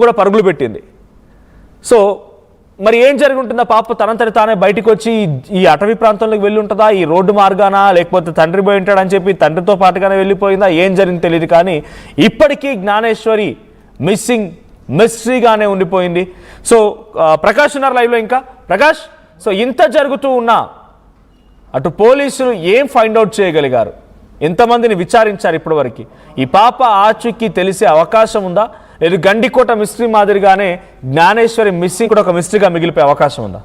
కూడా పరుగులు పెట్టింది. సో మరి ఏం జరిగి ఉంటుందా? పాప తనంతటి తానే బయటకు వచ్చి ఈ అటవీ ప్రాంతంలోకి వెళ్ళి ఉంటుందా, ఈ రోడ్డు మార్గానా, లేకపోతే తండ్రి పోయి ఉంటాడని చెప్పి తండ్రితో పాటుగానే వెళ్ళిపోయిందా, ఏం జరిగింది తెలియదు. కానీ ఇప్పటికీ జ్ఞానేశ్వరి మిస్సింగ్ మిస్టరీగానే ఉండిపోయింది. సో ప్రకాష్ ఉన్నారు లైవ్లో. ఇంకా ప్రకాష్, సో ఇంత జరుగుతూ ఉన్నా అటు పోలీసులు ఏం ఫైండ్ అవుట్ చేయగలిగారు? ఎంతమందిని విచారించారు ఇప్పటివరకు? ఈ పాప ఆచూకీ తెలిసే అవకాశం ఉందా? లేదు గండికోట మిస్టరీ మాదిరిగానే జ్ఞానేశ్వరి మిస్సింగ్ కూడా ఒక మిస్టరీగా మిగిలిపోయే అవకాశం ఉందా?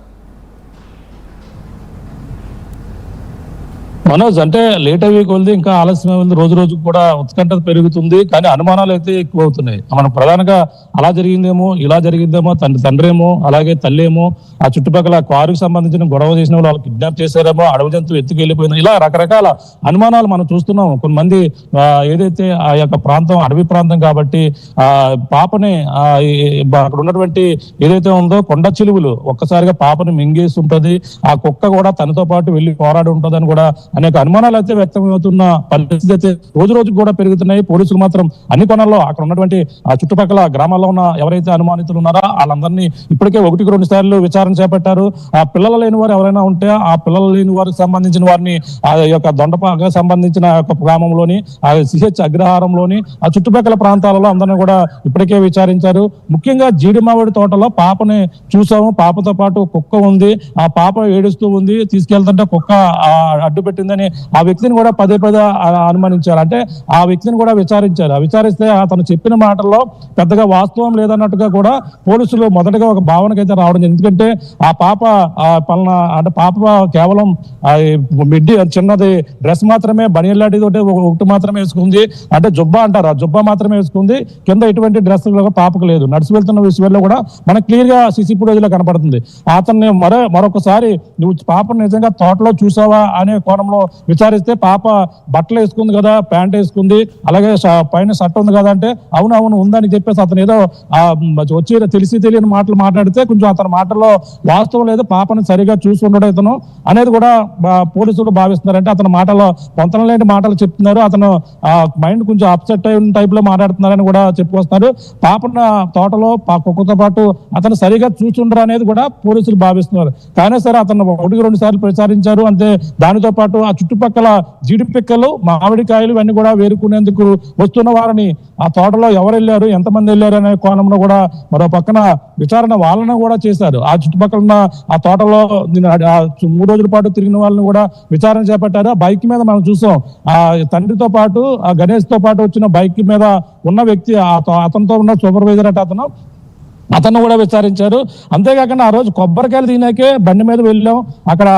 మనోజ్, అంటే లేట్ అయ్యే కొద్ది ఇంకా ఆలస్యం ఉంది, రోజు రోజుకు కూడా ఉత్కంఠ పెరుగుతుంది, కానీ అనుమానాలు అయితే ఎక్కువ అవుతున్నాయి. మనం ప్రధానంగా అలా జరిగిందేమో, ఇలా జరిగిందేమో, తండ్రేమో, అలాగే తల్లేమో, ఆ చుట్టుపక్కల కారుకు సంబంధించిన గొడవ చేసిన వాళ్ళు కిడ్నాప్ చేశారేమో, అడవి జంతువు ఎత్తుకెళ్ళిపోయిందో, ఇలా రకరకాల అనుమానాలు మనం చూస్తున్నాం. కొంతమంది ఏదైతే ఆ యొక్క ప్రాంతం అడవి ప్రాంతం కాబట్టి ఆ పాపని అక్కడ ఉన్నటువంటి ఏదైతే ఉందో కొండ చిలువలు ఒక్కసారిగా పాపని మింగేసి ఉంటది, ఆ కుక్క కూడా తనతో పాటు వెళ్ళి పోరాడి ఉంటదని కూడా అనేక అనుమానాలు అయితే వ్యక్తమవుతున్న పరిస్థితి అయితే రోజు రోజుకు కూడా పెరుగుతున్నాయి. పోలీసులు మాత్రం అన్ని కోణాల్లో అక్కడ ఉన్నటువంటి ఆ చుట్టుపక్కల గ్రామాల్లో ఉన్న ఎవరైతే అనుమానితులు ఉన్నారో వాళ్ళందరినీ ఇప్పటికే 1-2 సార్లు విచారణ చేపట్టారు. ఆ పిల్లలు లేని వారు ఎవరైనా ఉంటే ఆ పిల్లలు లేని వారికి సంబంధించిన వారిని ఆ యొక్క దొండపాక సంబంధించిన యొక్క గ్రామంలోని ఆ సిహెచ్ అగ్రహారంలోని ఆ చుట్టుపక్కల ప్రాంతాలలో అందరినీ కూడా ఇప్పటికే విచారించారు. ముఖ్యంగా జీడిమావిడి తోటలో పాపని చూసాము, పాపతో పాటు కుక్క ఉంది, ఆ పాప ఏడుస్తూ ఉంది, తీసుకెళ్తుంటే కుక్క అడ్డు పెట్టిందని ఆ వ్యక్తిని కూడా పదే అనుమానించారు. అంటే ఆ వ్యక్తిని కూడా విచారించారు. విచారిస్తే అతను చెప్పిన మాటల్లో పెద్దగా వాస్తవం లేదన్నట్టుగా కూడా పోలీసులు మొదటగా ఒక భావనకైతే రావడం. ఎందుకంటే ఆ పాప పలానా అంటే పాప కేవలం మిడ్డి చిన్నది డ్రెస్ మాత్రమే, బనియన్ లాంటిది ఒకటి మాత్రమే వేసుకుంది, అంటే జుబ్బా అంటారు, ఆ జుబ్బా మాత్రమే వేసుకుంది, కింద ఎటువంటి డ్రెస్ పాపకు లేదు. నడిచి వెళ్తున్న విషయంలో కూడా మనకు క్లియర్ గా సీసీ ఫుటేజ్ లో కనపడుతుంది. అతన్ని మరొకసారి నువ్వు పాపను నిజంగా తోటలో చూసావా అనే కోణంలో విచారిస్తే పాప బట్టలు వేసుకుంది కదా, ప్యాంట్ వేసుకుంది, అలాగే పైన షర్ట్ ఉంది కదా అంటే అవును ఉందని చెప్పేసి అతను ఏదో వచ్చి తెలియని మాటలు మాట్లాడితే కొంచెం అతని మాటల్లో వాస్తవం లేదు, పాపను సరిగా చూసి ఉండడం ఇతను అనేది కూడా పోలీసులు భావిస్తున్నారు. అంటే అతని మాటలో పొంతన లేని మాటలు చెప్తున్నారు, అతను మైండ్ కొంచెం అప్సెట్ అయిన టైప్ లో మాట్లాడుతున్నారని కూడా చెప్పుకొస్తున్నారు. పాపన తోటలో కుక్కతో పాటు అతను సరిగా చూస్తుండరు అనేది కూడా పోలీసులు భావిస్తున్నారు. కానీ సరే అతను 1-2 సార్లు ప్రచారించారు అంతే. దానితో పాటు ఆ చుట్టుపక్కల జీడిపిక్కలు, మామిడికాయలు ఇవన్నీ కూడా వేరుకునేందుకు వస్తున్న వారిని ఆ తోటలో ఎవరు వెళ్ళారు, ఎంతమంది వెళ్ళారు అనే కోణంలో కూడా మరో పక్కన విచారణ వాళ్ళని కూడా చేశారు. ఆ చుట్టుపక్కల ఉన్న ఆ తోటలో 3 రోజుల పాటు తిరిగిన వాళ్ళని కూడా విచారణ చేపట్టారు. ఆ బైక్ మీద మనం చూసాం, ఆ తండ్రితో పాటు ఆ గణేష్ తో పాటు వచ్చిన బైక్ మీద ఉన్న వ్యక్తి అతనితో ఉన్న సూపర్వైజర్ అట అతను కూడా విచారించారు. అంతేకాకుండా ఆ రోజు కొబ్బరికాయలు తీయడానికే బండి మీద వెళ్ళాం, అక్కడ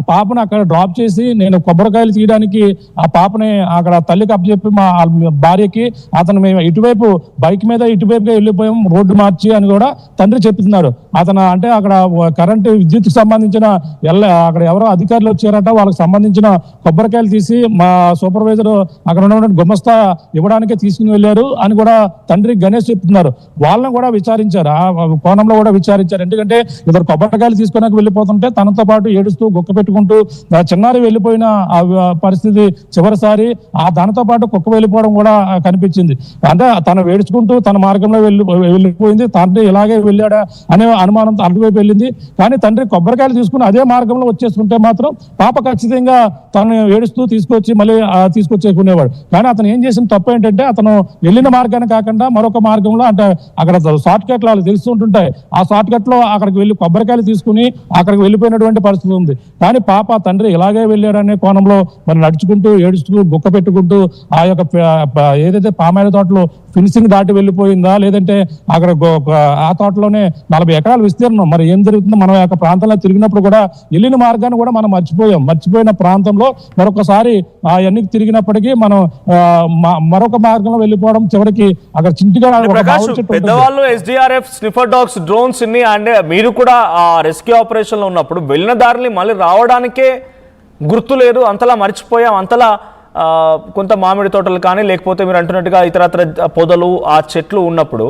పాపను అక్కడ డ్రాప్ చేసి నేను కొబ్బరికాయలు తీయడానికి ఆ పాపని అక్కడ తల్లికి అప్పచెప్పి మా భార్యకి అతను మేము ఇటువైపు బైక్ మీద ఇటువైపుగా వెళ్ళిపోయాం రోడ్డు మార్చి అని కూడా తండ్రి చెప్తున్నారు. అతను అంటే అక్కడ కరెంటు విద్యుత్ సంబంధించిన అక్కడ ఎవరో అధికారులు వచ్చారట, వాళ్ళకి సంబంధించిన కొబ్బరికాయలు తీసి మా సూపర్వైజర్ అక్కడ ఉన్న గుమస్తా ఇవ్వడానికే తీసుకుని వెళ్ళారు అని కూడా తండ్రి గణేష్ చెప్తున్నారు. వాళ్ళని కూడా విచారించారు, కోణంలో కూడా విచారించారు. ఎందుకంటే ఇద్దరు కొబ్బరికాయలు తీసుకున్నాక వెళ్ళిపోతుంటే తనతో పాటు ఏడుస్తూ గుక్క పెట్టుకుంటూ చిన్నారి వెళ్ళిపోయిన పరిస్థితి చివరిసారి దానితో పాటు కుక్క వెళ్ళిపోవడం కూడా కనిపించింది. అంటే తను ఏడుచుకుంటూ తన మార్గంలో వెళ్ళిపోయింది, తండ్రి ఇలాగే వెళ్ళాడా అనే అనుమానంతో అటువైపు వెళ్ళింది. కానీ తండ్రి కొబ్బరికాయలు తీసుకుని అదే మార్గంలో వచ్చేసుకుంటే మాత్రం పాప ఖచ్చితంగా తను ఏడుస్తూ తీసుకొచ్చి మళ్ళీ తీసుకొచ్చేకునేవాడు. కానీ అతను ఏం చేసిన తప్పు ఏంటంటే అతను వెళ్ళిన మార్గాన్ని కాకుండా మరొక మార్గంలో, అంటే అక్కడ షార్ట్ కట్ లో తెలుస్తుంటుంటాయి, ఆ షార్ట్ కట్ లో అక్కడికి వెళ్ళి కొబ్బరికాయలు తీసుకుని అక్కడికి వెళ్ళిపోయినటువంటి పరిస్థితి ఉంది. కానీ పాప తండ్రి ఇలాగే వెళ్ళాడనే కోణంలో మరి నడుచుకుంటూ ఏడుస్తూ గుక్క పెట్టుకుంటూ ఆ యొక్క ఏదైతే పామాయిల తోటలో ఫినిషింగ్ దాటి వెళ్ళిపోయిందా, లేదంటే అక్కడ ఆ తోటలోనే 40 ఎకరాలు విస్తీర్ణం, మరి ఏం జరుగుతుందో మనం యొక్క ప్రాంతంలో తిరిగినప్పుడు కూడా వెళ్ళిన మార్గాన్ని కూడా మనం మర్చిపోయిన ప్రాంతంలో మరొకసారి అవన్నీ తిరిగినప్పటికీ మనం మరొక మార్గంలో వెళ్ళిపోవడం చివరికి అక్కడ చింటిగా పెద్దవాళ్ళు SDRF స్నిఫర్ డాగ్స్ డ్రోన్స్ ఇన్ని అంటే మీరు కూడా ఆ రెస్క్యూ ఆపరేషన్ లో ఉన్నప్పుడు వెళ్ళిన దారిని మళ్ళీ రావడానికే గుర్తు లేదు, అంతలా మర్చిపోయాం, అంతలా కొంత మామిడి తోటలు కానీ లేకపోతే మీరు అంటున్నట్టుగా ఇతరత్ర పొదలు ఆ చెట్లు ఉన్నప్పుడు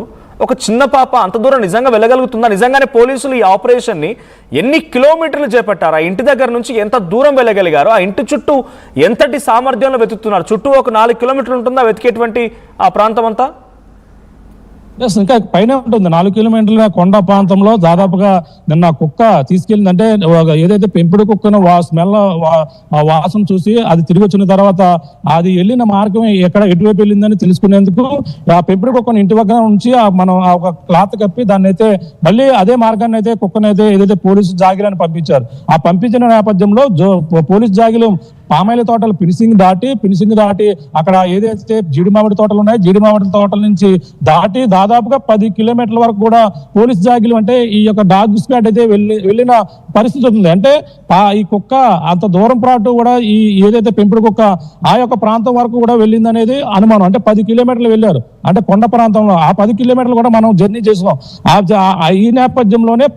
ఒక చిన్న పాప అంత దూరం నిజంగా వెళ్ళగలుగుతుందా? నిజంగానే పోలీసులు ఈ ఆపరేషన్ని ఎన్ని కిలోమీటర్లు చేపట్టారు? ఆ ఇంటి దగ్గర నుంచి ఎంత దూరం వెళ్ళగలిగారు? ఆ ఇంటి చుట్టూ ఎంతటి సామర్థ్యంలో వెతుకుతున్నారు? చుట్టూ ఒక 4 కిలోమీటర్లు ఉంటుందా వెతికేటువంటి ఆ ప్రాంతం అంతా? Yes, ఇంకా పైన ఉంటుంది 4 కిలోమీటర్ల కొండ ప్రాంతంలో దాదాపుగా నిన్న కుక్క తీసుకెళ్ళిందంటే ఏదైతే పెంపుడు కుక్కను స్మెల్ వాసన చూసి అది తిరిగి వచ్చిన తర్వాత అది వెళ్ళిన మార్గం ఎటువైపు వెళ్ళిందని తెలుసుకునేందుకు ఆ పెంపుడు కుక్కను ఇంటి దగ్గర ఉంచి మనం ఒక క్లాత్ కప్పి దాన్ని అయితే మళ్ళీ అదే మార్గాన్ని అయితే కుక్కనైతే ఏదైతే పోలీసు జాగిలని పంపించారు. ఆ పంపించిన నేపథ్యంలో పోలీసు జాగిలు పామాయిల తోటలు ఫినిషింగ్ దాటి అక్కడ ఏదైతే జీడి మామిడి తోటలు ఉన్నాయో జీడి మామిడి తోటల నుంచి దాటి దాదాపుగా 10 కిలోమీటర్ల వరకు కూడా పోలీస్ జాగిలు అంటే ఈ యొక్క డాగ్ స్క్వాడ్ అయితే వెళ్ళిన పరిస్థితి ఉంది. అంటే ఈ కుక్క అంత దూరం పాటు కూడా ఈ ఏదైతే పెంపుడు కుక్క ఆ యొక్క ప్రాంతం వరకు కూడా వెళ్ళింది అనేది అనుమానం. అంటే 10 కిలోమీటర్లు వెళ్ళారు అంటే కొండ ప్రాంతంలో ఆ 10 కిలోమీటర్లు కూడా మనం జర్నీ చేసాం. ఈ నేపథ్యంలోనే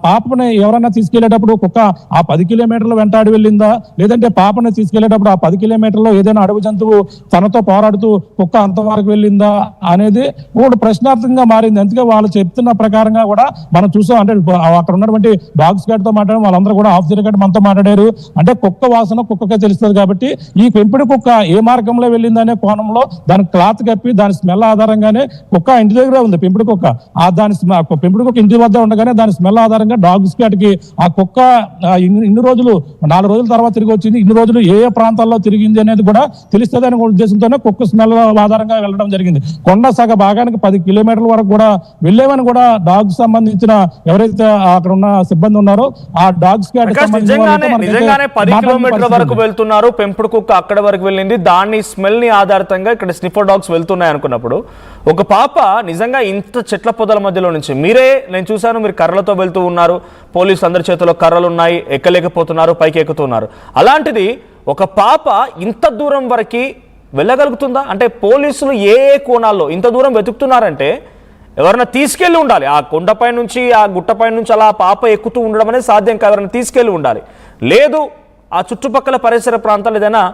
పాపని ఎవరైనా తీసుకెళ్లేటప్పుడు కుక్క ఆ 10 కిలోమీటర్లు వెంటాడి వెళ్ళిందా, లేదంటే పాపని తీసుకెళ్లేటప్పుడు ఆ 10 కిలోమీటర్లో ఏదైనా అడవి జంతువు తనతో పోరాడుతూ కుక్క అంతవరకు వెళ్ళిందా అనేది కూడా ప్రశ్నార్థంగా మారింది. అందుకే వాళ్ళు చెప్తున్న ప్రకారంగా కూడా మనం చూసాం. అంటే అక్కడ ఉన్నటువంటి డాగ్స్ గార్డ్ తో మాట్లాడడం వాళ్ళందరూ కూడా ఆఫ్ ది రికార్డ్ మనతో మాట్లాడారు. అంటే కుక్క వాసన కుక్కకే తెలుస్తుంది కాబట్టి ఈ పెంపుడు కుక్క ఏ మార్గంలో వెళ్ళిందనే కోణంలో దాని క్లాత్ కప్పి దాని స్మెల్ ఆధారంగానే కుక్క ఇంటి దగ్గర ఉంది. పెంపుడు కుక్క పెంపుడు కుక్క ఇంటి వద్ద ఉండగానే దాని స్మెల్ ఆధారంగా డాగ్స్ గార్డ్ కి ఆ కుక్క ఇన్ని రోజులు 4 రోజుల తర్వాత తిరిగి వచ్చింది, ఇన్ని రోజులు ఏ ప్రాంతాల్లో తిరిగింది అనేది కూడా తెలుస్తుంది అనే ఉద్దేశంతోనే కుక్క స్మెల్ ఆధారంగా వెళ్ళడం జరిగింది. కొండ సగ భాగానికి 10 కిలోమీటర్ల వరకు కూడా వెళ్ళేవని కూడా డాగ్స్ సంబంధించిన ఎవరైతే అక్కడ ఉన్న సిబ్బంది ఉన్నారో ఆ డాగ్స్ కి నిజంగానే 10 కిలోమీటర్ల వరకు వెళ్తున్నారు. పెంపుడు కుక్క అక్కడ వరకు వెళ్ళింది. దాని స్మెల్ ని ఆధారంగా ఇక్కడ స్నిఫర్ డాగ్స్ వెళ్తున్నాయి అనుకున్నప్పుడు ఒక పాప నిజంగా ఇంత చెట్ల పొదల మధ్యలో నుంచి నేను చూశాను మీరు కర్రలతో వెళ్తూ ఉన్నారు, పోలీసు అందరి చేతిలో కర్రలు ఉన్నాయి, ఎక్కలేకపోతున్నారు, పైకి ఎక్కుతున్నారు. అలాంటిది ఒక పాప ఇంత దూరం వరకు వెళ్ళగలుగుతుందా? అంటే పోలీసులు ఏ కోణాల్లో ఇంత దూరం వెతుకుతున్నారంటే ఎవరైనా తీసుకెళ్ళి ఉండాలి. ఆ కొండపై నుంచి ఆ గుట్టపై నుంచి అలా పాప ఎక్కుతూ ఉండడం అనేది సాధ్యం కాదు. ఎవరైనా తీసుకెళ్ళి ఉండాలి. లేదు ఆ చుట్టుపక్కల పరిసర ప్రాంతాలు ఏదైనా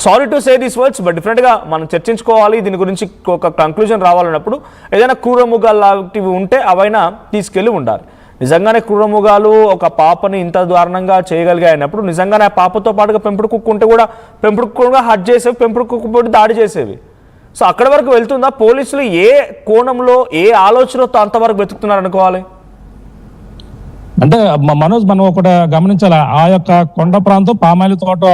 sorry to say these words but డిఫరెంట్గా మనం చర్చించుకోవాలి, దీని గురించి ఒక కంక్లూజన్ రావాలన్నప్పుడు ఏదైనా క్రూరముగాలు లాంటివి ఉంటే అవైనా తీసుకెళ్ళి ఉండాలి. నిజంగానే క్రూరముగాలు ఒక పాపని ఇంత దారుణంగా చేయగలిగాయన్నప్పుడు నిజంగానే ఆ పాపతో పాటుగా పెంపుడు కుక్క ఉంటే కూడా పెంపుడు కుక్కగా హట్ చేసేవి, పెంపుడు కుక్క పోటీ దాడి చేసేవి. సో అక్కడ వరకు వెళ్తుందా? పోలీసులు ఏ కోణంలో ఏ ఆలోచనతో అంతవరకు వెతుకుతున్నారు అనుకోవాలి? అంటే మనోజ్ మనం ఒకటి గమనించాలి. ఆ యొక్క కొండ ప్రాంతం పామాయిల తోట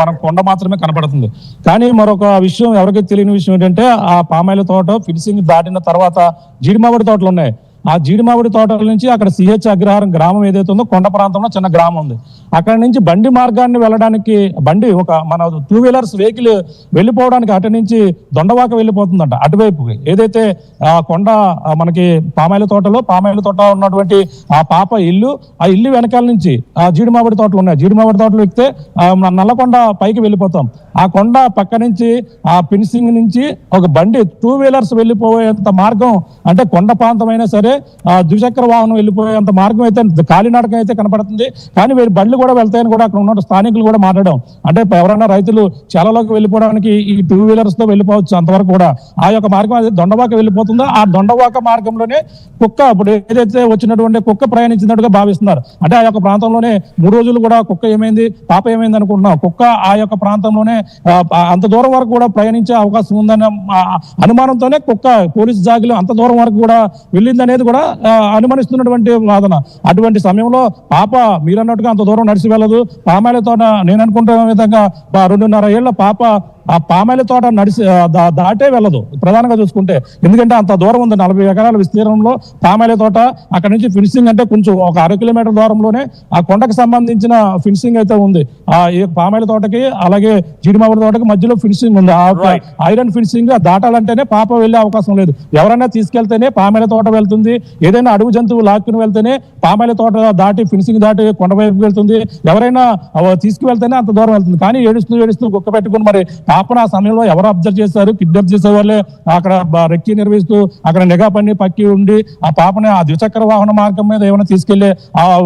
మనం కొండ మాత్రమే కనపడుతుంది. కానీ మరొక విషయం ఎవరికి తెలియని విషయం ఏంటంటే ఆ పామాయిల తోట ఫినిషింగ్ దాటిన తర్వాత జీడి మామిడి తోటలు ఉన్నాయి. ఆ జీడి మామిడి తోటల నుంచి అక్కడ సిహెచ్ అగ్రహారం గ్రామం ఏదైతే ఉందో కొండ ప్రాంతంలో చిన్న గ్రామం ఉంది. అక్కడ నుంచి బండి మార్గాన్ని వెళ్ళడానికి ఒక మన 2 వీలర్స్ వెహికల్ వెళ్ళిపోవడానికి అటు నుంచి దొండవాక వెళ్ళిపోతుందంట అటువైపుకి. ఏదైతే ఆ కొండ మనకి పామాయిల తోట ఉన్నటువంటి ఆ పాప ఇల్లు, ఆ ఇల్లు వెనకాల నుంచి ఆ జీడి మామిడి తోటలు ఉన్నాయి. జీడి మామిడి తోటలు ఎక్కితే నల్లకొండ పైకి వెళ్ళిపోతాం. ఆ కొండ పక్క నుంచి ఆ ఫినిషింగ్ నుంచి ఒక బండి 2 వీలర్స్ వెళ్ళిపోయేంత మార్గం, అంటే కొండ ప్రాంతం అయినా సరే ఆ ద్విచక్ర వాహనం వెళ్ళిపోయేంత మార్గం అయితే కాలినడకం అయితే కనపడుతుంది. కానీ వీళ్ళు బండ్లు కూడా వెళ్తాయని కూడా అక్కడ ఉన్న స్థానికులు కూడా మాట్లాడడం. అంటే ఎవరైనా రైతులు చాలలోకి వెళ్ళిపోవడానికి ఈ 2 వీలర్స్ తో వెళ్ళిపోవచ్చు. అంతవరకు కూడా ఆ యొక్క మార్గం అది దొండవాక వెళ్ళిపోతుందో ఆ దొండవాక మార్గంలోనే కుక్క ఇప్పుడు ఏదైతే వచ్చినటువంటి కుక్క ప్రయాణించినట్టుగా భావిస్తున్నారు. అంటే ఆ యొక్క ప్రాంతంలోనే 3 రోజులు కూడా కుక్క ఏమైంది పాప ఏమైంది అనుకుంటున్నాం. కుక్క ఆ యొక్క ప్రాంతంలోనే అంత దూరం వరకు కూడా ప్రయాణించే అవకాశం ఉందన్న అనుమానంతోనే కుక్క పోలీసు జాగిలో అంత దూరం వరకు కూడా వెళ్ళింది అనేది కూడా అనుమానిస్తున్నటువంటి వాదన. అటువంటి సమయంలో పాప మీరన్నట్టుగా అంత దూరం నడిచి వెళ్ళదు. పామాయిలతో నేను అనుకుంటున్న విధంగా 2.5 ఏళ్ల పాప ఆ పామాయిల తోట దాటే వెళ్ళదు ప్రధానంగా చూసుకుంటే. ఎందుకంటే అంత దూరం ఉంది, 40 ఎకరాల విస్తీర్ణంలో పామాయిల తోట. అక్కడ నుంచి ఫినిషింగ్ అంటే కొంచెం ఒక 6 కిలోమీటర్ దూరంలోనే ఆ కొండకు సంబంధించిన ఫినిషింగ్ అయితే ఉంది. ఆ పామాయిల తోటకి అలాగే జీడిమామిడి తోటకి మధ్యలో ఫినిషింగ్ ఉంది. ఆ ఐరన్ ఫినిషింగ్ దాటాలంటేనే పాప వెళ్ళే అవకాశం లేదు. ఎవరైనా తీసుకెళ్తేనే పామాయిల తోట వెళ్తుంది. ఏదైనా అడుగు జంతువు లాక్కుని వెళ్తేనే పామాయిల తోట దాటి ఫినిషింగ్ దాటి కొండ వైపు వెళ్తుంది. ఎవరైనా తీసుకువెళ్తేనే అంత దూరం వెళ్తుంది. కానీ ఏడుస్తూ కుక్క పెట్టుకుని మరి పాపను ఆ సమయంలో ఎవరు అబ్జర్వ్ చేశారు? కిడ్నాప్ చేసే వాళ్ళే అక్కడ రెక్కి నిర్వహిస్తూ అక్కడ నిఘా పని పక్కి ఉండి ఆ పాపని ఆ ద్విచక్ర వాహన మార్గం మీద ఏమైనా తీసుకెళ్లి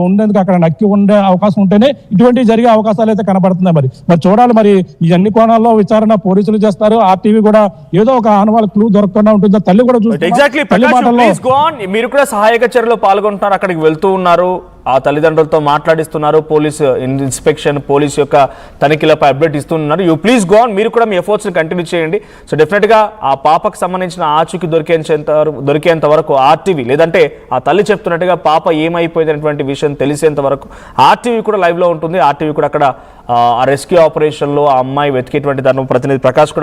ఉండేందుకు అక్కడ నక్కి ఉండే అవకాశం ఉంటేనే ఇటువంటి జరిగే అవకాశాలు అయితే కనబడుతున్నాయి. మరి చూడాలి. మరి ఈ అన్ని కోణాల్లో విచారణ పోలీసులు చేస్తారు. ఆర్టీవీ కూడా ఏదో ఒక ఆనవాళ్ళ క్లూ దొరకకుండా ఉంటుందో తల్లి కూడా చూస్తారు. మీరు కూడా సహాయక చర్యలో పాల్గొంటున్నారు, అక్కడికి వెళ్తూ ఉన్నారు. ఆ తల్లిదండ్రులతో మాట్లాడిస్తున్నారు. పోలీసు ఇన్స్పెక్షన్, పోలీసు యొక్క తనిఖీలపై అప్డేట్ ఇస్తున్నారు. యూ ప్లీజ్ గో ఆన్, మీరు కూడా మీ ఎఫర్ట్స్ని కంటిన్యూ చేయండి. సో డెఫినెట్గా ఆ పాపకు సంబంధించిన ఆచూకీ దొరికేంత వరకు ఆర్టీవీ, లేదంటే ఆ తల్లి చెప్తున్నట్టుగా పాప ఏమైపోయింది అనేటువంటి విషయం తెలిసేంత వరకు ఆర్టీవీ కూడా లైవ్లో ఉంటుంది. ఆర్టీవీ కూడా అక్కడ ఆ రెస్క్యూ ఆపరేషన్లో ఆ అమ్మాయి వెతికేటువంటి దాని ప్రతినిధి ప్రకాష్ కూడా